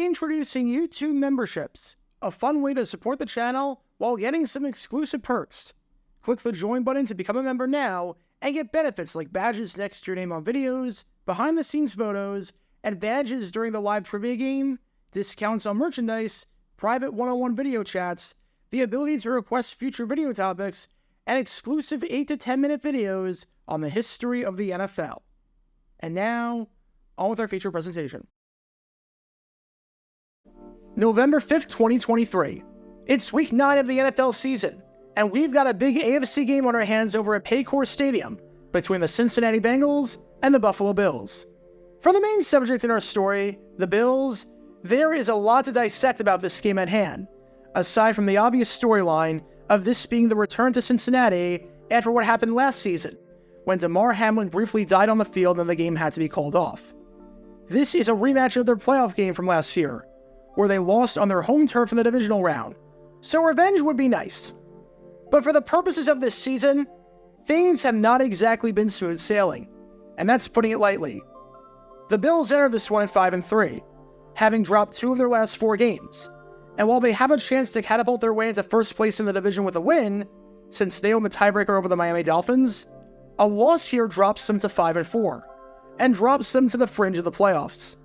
Introducing YouTube memberships, a fun way to support the channel while getting some exclusive perks. Click the join button to become a member now and get benefits like badges next to your name on videos, behind-the-scenes photos, advantages during the live trivia game, discounts on merchandise, private one-on-one video chats, the ability to request future video topics, and exclusive 8 to 10 minute videos on the history of the NFL. And now, on with our feature presentation. November 5th, 2023. It's week 9 of the NFL season, and we've got a big AFC game on our hands over at Paycor Stadium between the Cincinnati Bengals and the Buffalo Bills. For the main subject in our story, the Bills, there is a lot to dissect about this game at hand, aside from the obvious storyline of this being the return to Cincinnati after what happened last season, when Damar Hamlin briefly died on the field and the game had to be called off. This is a rematch of their playoff game from last year, where they lost on their home turf in the divisional round, so revenge would be nice. But for the purposes of this season, things have not exactly been smooth sailing, and that's putting it lightly. The Bills entered this one at 5-3, having dropped 2 of their last 4 games, and while they have a chance to catapult their way into first place in the division with a win, since they own the tiebreaker over the Miami Dolphins, a loss here drops them to 5-4, and drops them to the fringe of the playoffs.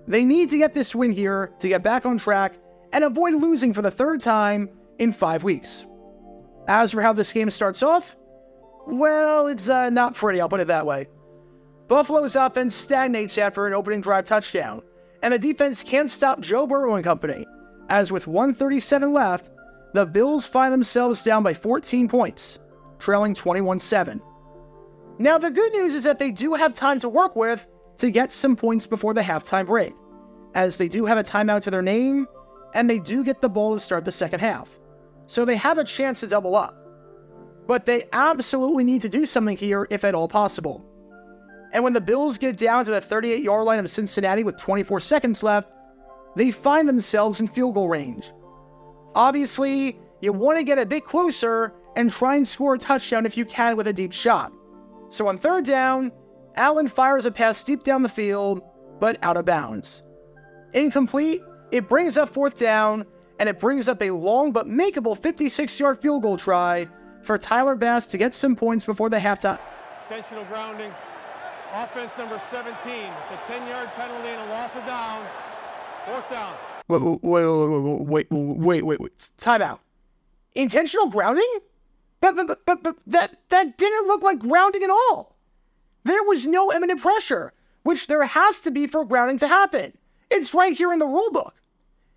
They need to get this win here to get back on track and avoid losing for the 3rd time in 5 weeks. As for how this game starts off, well, it's not pretty, I'll put it that way. Buffalo's offense stagnates after an opening drive touchdown, and the defense can't stop Joe Burrow and company, as with 1:37 left, the Bills find themselves down by 14 points, trailing 21-7. Now, the good news is that they do have time to work with to get some points before the halftime break, as they do have a timeout to their name, and they do get the ball to start the second half, so they have a chance to double up. But they absolutely need to do something here if at all possible. And when the Bills get down to the 38-yard line of Cincinnati with 24 seconds left, they find themselves in field goal range. Obviously, you want to get a bit closer and try and score a touchdown if you can with a deep shot. So on 3rd down, Allen fires a pass deep down the field, but out of bounds. Incomplete, it brings up 4th down, and it brings up a long but makeable 56-yard field goal try for Tyler Bass to get some points before the halftime. Intentional grounding, offense number 17. It's a 10-yard penalty and a loss of down. 4th down. Wait. Timeout. Intentional grounding? But that didn't look like grounding at all. There was no imminent pressure, which there has to be for grounding to happen. It's right here in the rulebook.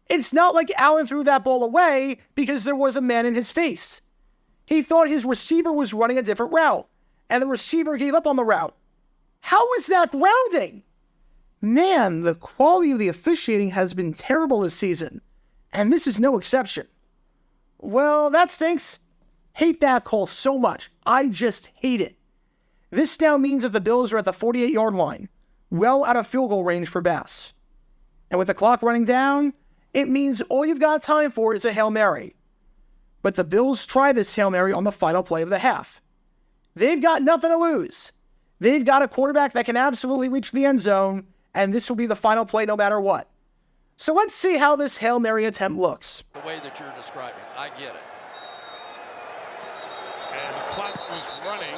It's not like Allen threw that ball away because there was a man in his face. He thought his receiver was running a different route, and the receiver gave up on the route. How is that grounding? Man, the quality of the officiating has been terrible this season, and this is no exception. Well, that stinks. Hate that call so much. I just hate it. This now means that the Bills are at the 48-yard line, well out of field goal range for Bass. And with the clock running down, it means all you've got time for is a Hail Mary. But the Bills try this Hail Mary on the final play of the half. They've got nothing to lose. They've got a quarterback that can absolutely reach the end zone, and this will be the final play no matter what. So let's see how this Hail Mary attempt looks. The way that you're describing, I get it. And the clock was running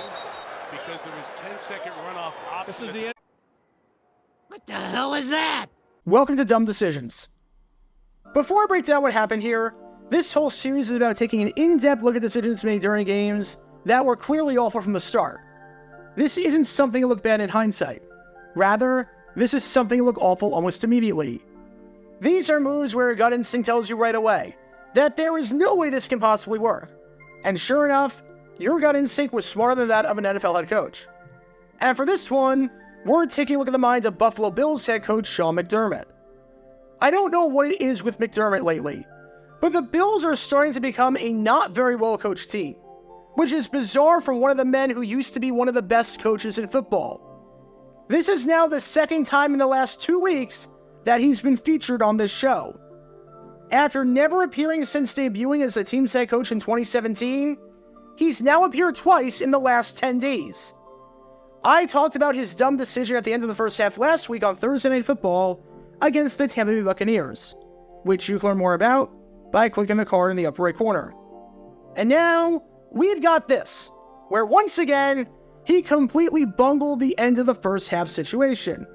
because there was 10-second runoff option. This is the end. What the hell is that? Welcome to Dumb Decisions. Before I break down what happened here, this whole series is about taking an in-depth look at decisions made during games that were clearly awful from the start. This isn't something to look bad in hindsight. Rather, this is something to look awful almost immediately. These are moves where your gut instinct tells you right away that there is no way this can possibly work. And sure enough, your gut instinct was smarter than that of an NFL head coach. And for this one, we're taking a look at the minds of Buffalo Bills head coach Sean McDermott. I don't know what it is with McDermott lately, but the Bills are starting to become a not very well-coached team, which is bizarre from one of the men who used to be one of the best coaches in football. This is now the 2nd time in the last 2 weeks that he's been featured on this show. After never appearing since debuting as the team's head coach in 2017, he's now appeared twice in the last 10 days. I talked about his dumb decision at the end of the first half last week on Thursday Night Football against the Tampa Bay Buccaneers, which you can learn more about by clicking the card in the upper right corner. And now, we've got this, where once again, he completely bungled the end of the first half situation.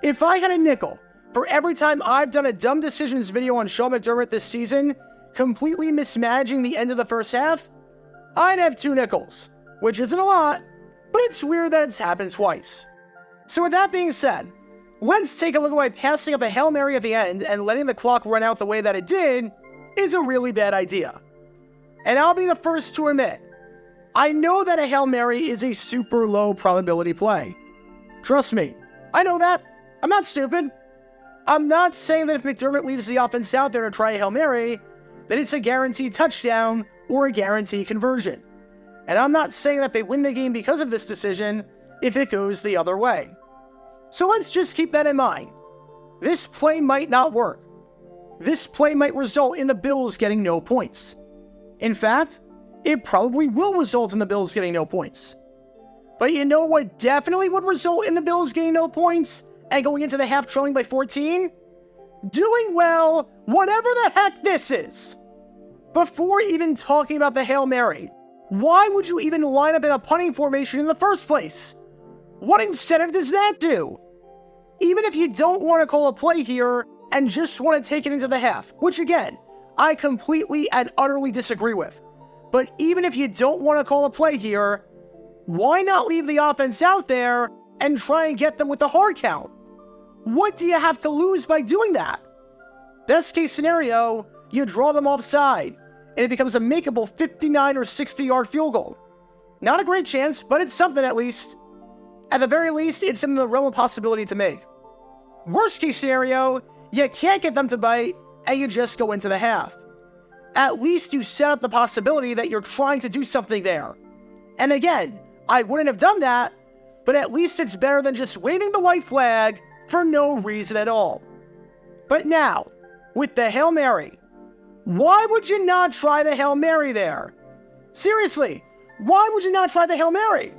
If I had a nickel for every time I've done a dumb decisions video on Sean McDermott this season, completely mismanaging the end of the first half, I'd have 2 nickels, which isn't a lot, but it's weird that it's happened twice. So with that being said, let's take a look at why passing up a Hail Mary at the end and letting the clock run out the way that it did is a really bad idea. And I'll be the first to admit, I know that a Hail Mary is a super low probability play. Trust me, I know that. I'm not stupid. I'm not saying that if McDermott leaves the offense out there to try a Hail Mary, that it's a guaranteed touchdown or a guaranteed conversion. And I'm not saying that they win the game because of this decision if it goes the other way. So let's just keep that in mind. This play might not work. This play might result in the Bills getting no points. In fact, it probably will result in the Bills getting no points. But you know what definitely would result in the Bills getting no points and going into the half trailing by 14? Doing well, whatever the heck this is. Before even talking about the Hail Mary, why would you even line up in a punting formation in the first place? What incentive does that do? Even if you don't want to call a play here and just want to take it into the half, which again, I completely and utterly disagree with. But even if you don't want to call a play here, why not leave the offense out there and try and get them with the hard count? What do you have to lose by doing that? Best case scenario, you draw them offside, and it becomes a makeable 59 or 60 yard field goal. Not a great chance, but it's something at least. At the very least, it's in the realm of possibility to make. Worst case scenario, you can't get them to bite, and you just go into the half. At least you set up the possibility that you're trying to do something there. And again, I wouldn't have done that, but at least it's better than just waving the white flag for no reason at all. But now, with the Hail Mary, why would you not try the Hail Mary there? Seriously, why would you not try the Hail Mary?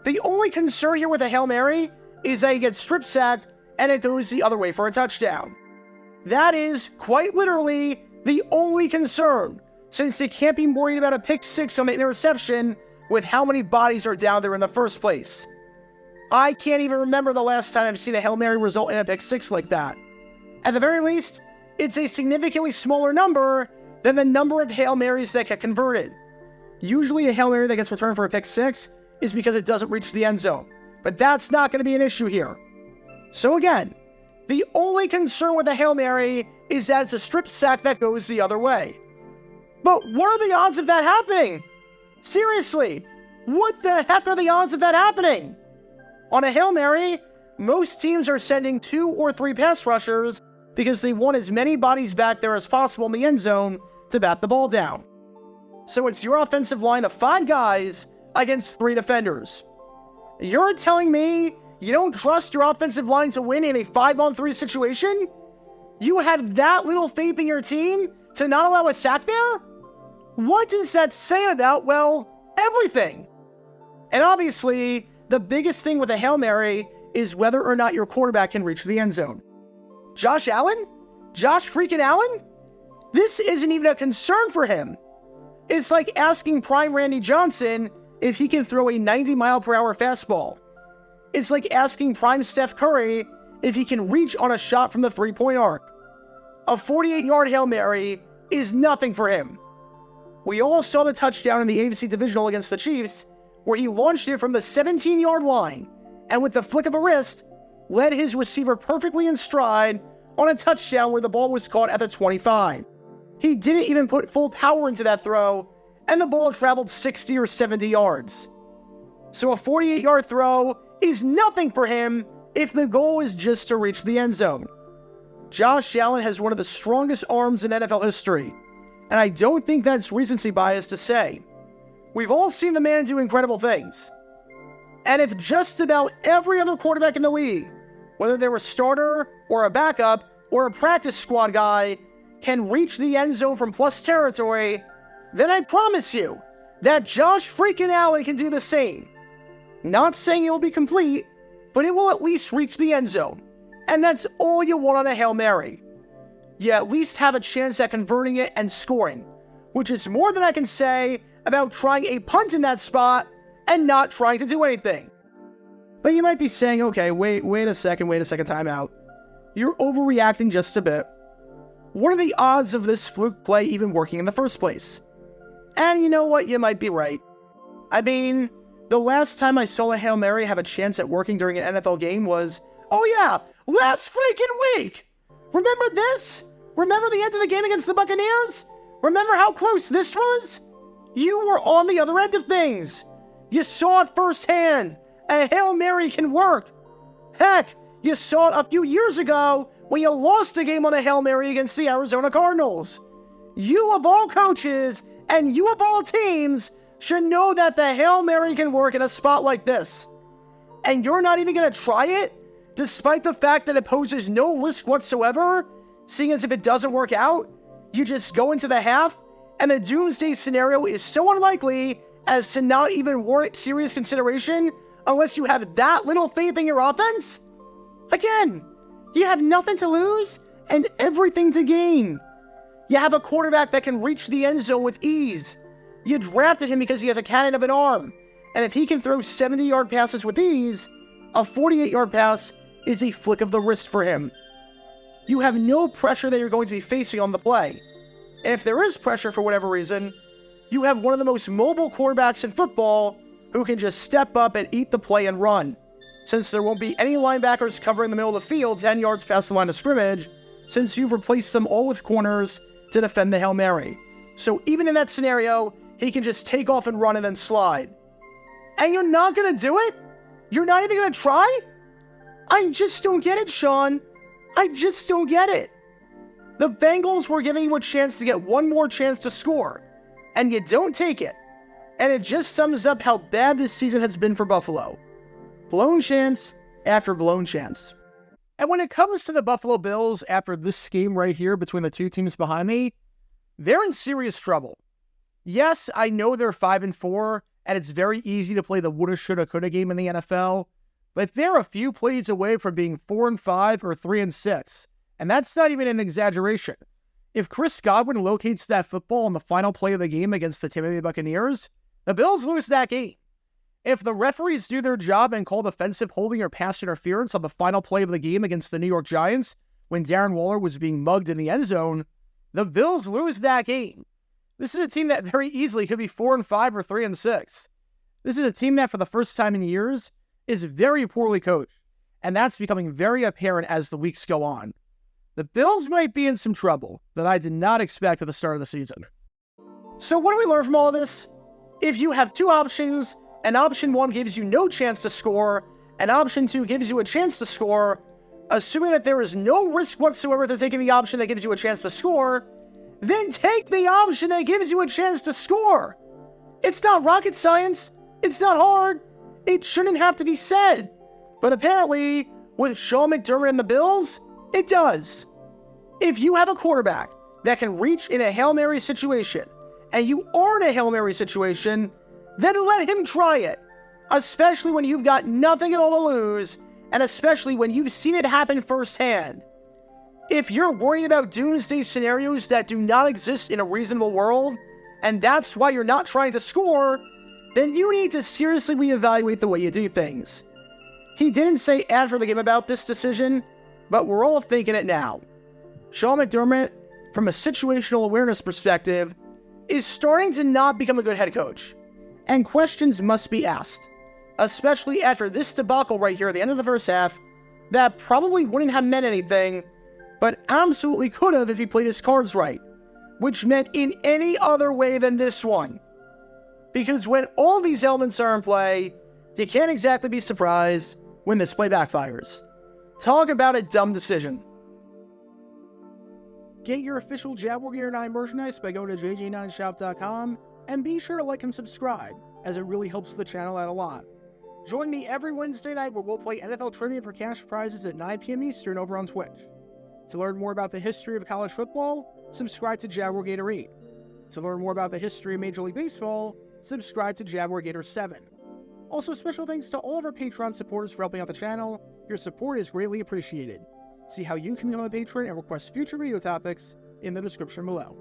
The only concern here with a Hail Mary is that you get strip sacked and it goes the other way for a touchdown. That is, quite literally, the only concern, since you can't be worried about a pick six on an interception with how many bodies are down there in the first place. I can't even remember the last time I've seen a Hail Mary result in a pick six like that. At the very least, it's a significantly smaller number than the number of Hail Marys that get converted. Usually a Hail Mary that gets returned for a pick six is because it doesn't reach the end zone. But that's not going to be an issue here. So again, the only concern with a Hail Mary is that it's a strip sack that goes the other way. But what are the odds of that happening? Seriously, what the heck are the odds of that happening? On a Hail Mary, most teams are sending 2 or 3 pass rushers because they want as many bodies back there as possible in the end zone to bat the ball down. So it's your offensive line of 5 guys against 3 defenders. You're telling me you don't trust your offensive line to win in a 5-on-3 situation? You had that little faith in your team to not allow a sack there? What does that say about, well, everything? And obviously, the biggest thing with a Hail Mary is whether or not your quarterback can reach the end zone. Josh Allen? Josh freaking Allen? This isn't even a concern for him. It's like asking prime Randy Johnson if he can throw a 90-mile-per-hour fastball. It's like asking prime Steph Curry if he can reach on a shot from the three-point arc. A 48-yard Hail Mary is nothing for him. We all saw the touchdown in the AFC Divisional against the Chiefs, where he launched it from the 17-yard line, and with the flick of a wrist, led his receiver perfectly in stride on a touchdown where the ball was caught at the 25. He didn't even put full power into that throw, and the ball traveled 60 or 70 yards. So a 48-yard throw is nothing for him if the goal is just to reach the end zone. Josh Allen has one of the strongest arms in NFL history, and I don't think that's recency bias to say. We've all seen the man do incredible things. And if just about every other quarterback in the league, whether they're a starter or a backup or a practice squad guy, can reach the end zone from plus territory, then I promise you that Josh freaking Allen can do the same. Not saying it will be complete, but it will at least reach the end zone. And that's all you want on a Hail Mary. You at least have a chance at converting it and scoring, which is more than I can say about trying a punt in that spot and not trying to do anything. But you might be saying, okay, wait a second, time out. You're overreacting just a bit. What are the odds of this fluke play even working in the first place? And you know what? You might be right. I mean, the last time I saw a Hail Mary have a chance at working during an NFL game was, oh yeah, last freaking week! Remember this? Remember the end of the game against the Buccaneers? Remember how close this was? You were on the other end of things. You saw it firsthand. A Hail Mary can work. Heck, you saw it a few years ago when you lost the game on a Hail Mary against the Arizona Cardinals. You of all coaches and you of all teams should know that the Hail Mary can work in a spot like this. And you're not even going to try it, despite the fact that it poses no risk whatsoever, seeing as if it doesn't work out, you just go into the half, and the doomsday scenario is so unlikely as to not even warrant serious consideration unless you have that little faith in your offense? Again, you have nothing to lose and everything to gain. You have a quarterback that can reach the end zone with ease. You drafted him because he has a cannon of an arm, and if he can throw 70-yard passes with ease, a 48-yard pass is a flick of the wrist for him. You have no pressure that you're going to be facing on the play. And if there is pressure for whatever reason, you have one of the most mobile quarterbacks in football who can just step up and eat the play and run, since there won't be any linebackers covering the middle of the field 10 yards past the line of scrimmage, since you've replaced them all with corners to defend the Hail Mary. So even in that scenario, he can just take off and run and then slide. And you're not going to do it? You're not even going to try? I just don't get it, Sean. I just don't get it. The Bengals were giving you a chance to get one more chance to score, and you don't take it. And it just sums up how bad this season has been for Buffalo. Blown chance after blown chance. And when it comes to the Buffalo Bills after this game right here between the two teams behind me, they're in serious trouble. Yes, I know they're 5-4, and it's very easy to play the woulda, shoulda, coulda game in the NFL, but they're a few plays away from being 4-5 or 3-6, and that's not even an exaggeration. If Chris Godwin locates that football on the final play of the game against the Tampa Bay Buccaneers, the Bills lose that game. If the referees do their job and call defensive holding or pass interference on the final play of the game against the New York Giants when Darren Waller was being mugged in the end zone, the Bills lose that game. This is a team that very easily could be 4-5 or 3-6. This is a team that for the first time in years is very poorly coached, and that's becoming very apparent as the weeks go on. The Bills might be in some trouble that I did not expect at the start of the season. So what do we learn from all of this? If you have two options, and option 1 gives you no chance to score, and option 2 gives you a chance to score, assuming that there is no risk whatsoever to taking the option that gives you a chance to score, then take the option that gives you a chance to score. It's not rocket science. It's not hard. It shouldn't have to be said. But apparently, with Sean McDermott and the Bills, it does. If you have a quarterback that can reach in a Hail Mary situation, and you are in a Hail Mary situation, then let him try it. Especially when you've got nothing at all to lose, and especially when you've seen it happen firsthand. If you're worried about doomsday scenarios that do not exist in a reasonable world, and that's why you're not trying to score, then you need to seriously reevaluate the way you do things. He didn't say after the game about this decision, but we're all thinking it now. Sean McDermott, from a situational awareness perspective, is starting to not become a good head coach, and questions must be asked, especially after this debacle right here at the end of the first half that probably wouldn't have meant anything, but absolutely could have if he played his cards right, which meant in any other way than this one. Because when all these elements are in play, you can't exactly be surprised when this play backfires. Talk about a dumb decision. Get your official Jaguar Gear 9 merchandise by going to jj9shop.com, and be sure to like and subscribe, as it really helps the channel out a lot. Join me every Wednesday night where we'll play NFL Trivia for cash prizes at 9 p.m. Eastern over on Twitch. To learn more about the history of college football, subscribe to Jaguar Gator 8. To learn more about the history of Major League Baseball, subscribe to Jaguar Gator 7. Also, special thanks to all of our Patreon supporters for helping out the channel. Your support is greatly appreciated. See how you can become a patron and request future video topics in the description below.